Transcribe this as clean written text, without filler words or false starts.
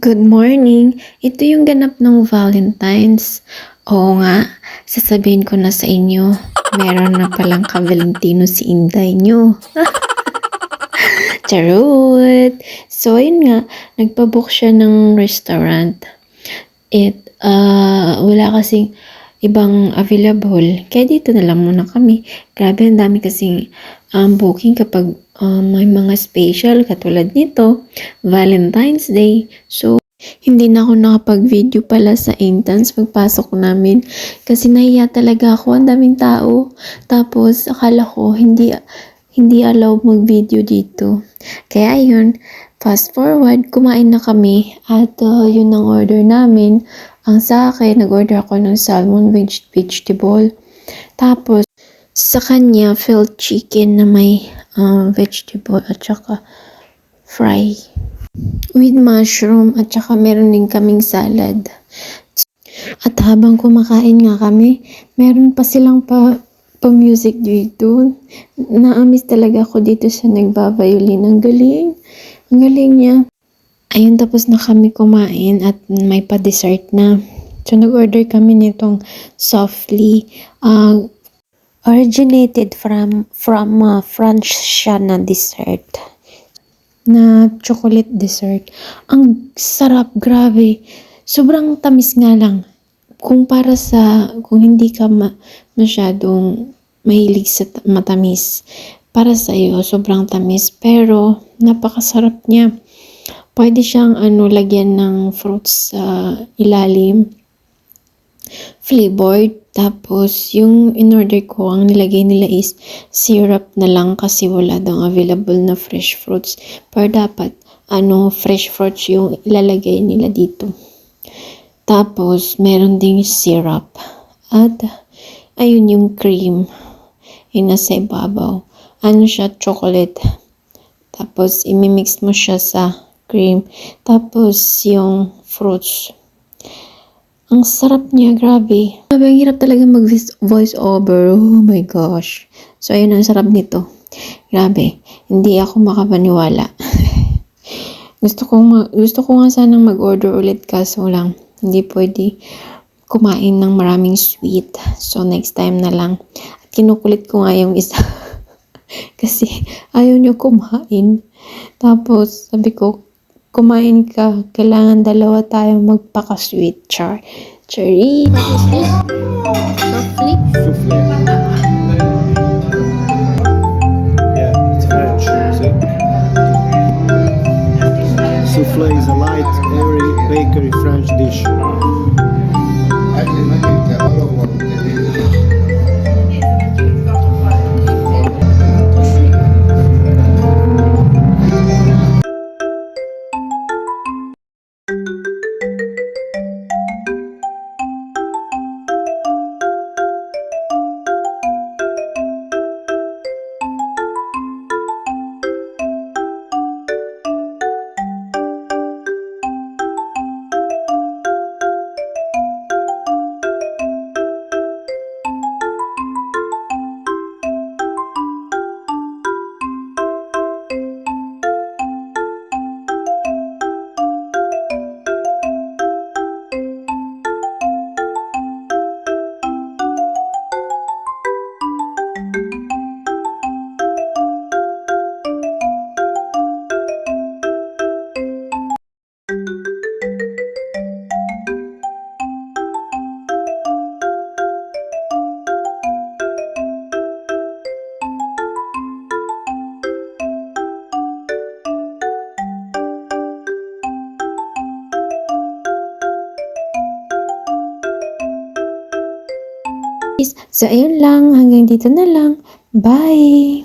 Good morning! Ito yung ganap ng Valentine's. Oo nga, sasabihin ko na sa inyo, meron na palang ka-Valentino si Inday nyo. Charot! So, ayun nga, nagpabook siya ng restaurant. Wala kasing ibang available. Kaya dito na lang muna kami. Grabe, ang dami kasing booking kapag may mga special katulad nito, Valentine's Day. So, hindi na ako nakapag-video pala sa entrance pagpasok namin kasi nahiya talaga ako, ang daming tao. Tapos, akala ko hindi allowed mag-video dito. Kaya yun, fast forward, kumain na kami at yun ang order namin. Ang sa akin, nag-order ako ng salmon vegetable. Tapos, sa kanya, filled chicken na may vegetable at saka fry with mushroom at saka meron din kaming salad. At habang kumakain nga kami, meron pa silang pa-music dito. Naamis talaga ako dito sa nagbabayolin. Ang galing. Ang galing niya. Ayun, tapos na kami kumain at may pa-dessert na. So, nag-order kami nitong softly. Originated from France siya na dessert. Na chocolate dessert. Ang sarap, grabe. Sobrang tamis nga lang. Kung hindi ka masyadong mahilig sa matamis, para sa iyo, sobrang tamis. Pero, napakasarap niya. Pwede siyang lagyan ng fruits sa ilalim. Flavored. Tapos, yung in-order ko, ang nilagay nila is syrup na lang kasi wala daw available na fresh fruits. Pero dapat, fresh fruits yung ilalagay nila dito. Tapos, meron ding syrup. At, ayun yung cream. Yung nasa ibabaw. Siya, chocolate. Tapos, imimix mo siya sa cream. Tapos, yung fruits. Ang sarap niya, grabe. Grabe, ang hirap talaga mag-voice over. Oh my gosh. So, ayun, ang sarap nito. Grabe. Hindi ako makapaniwala. gusto ko nga sanang mag-order ulit kaso lang. Hindi pwede kumain ng maraming sweet. So, next time na lang. At kinukulit ko nga yung isa. Kasi, ayaw niyo kumain. Tapos, sabi ko, kumain ka, kailangan dalawa tayo magpaka-sweet, Cherry. What is this? Softly? Souffle. Yeah, it's French. See? Souffle is a light, airy bakery French dish. So, ayun lang. Hanggang dito na lang. Bye!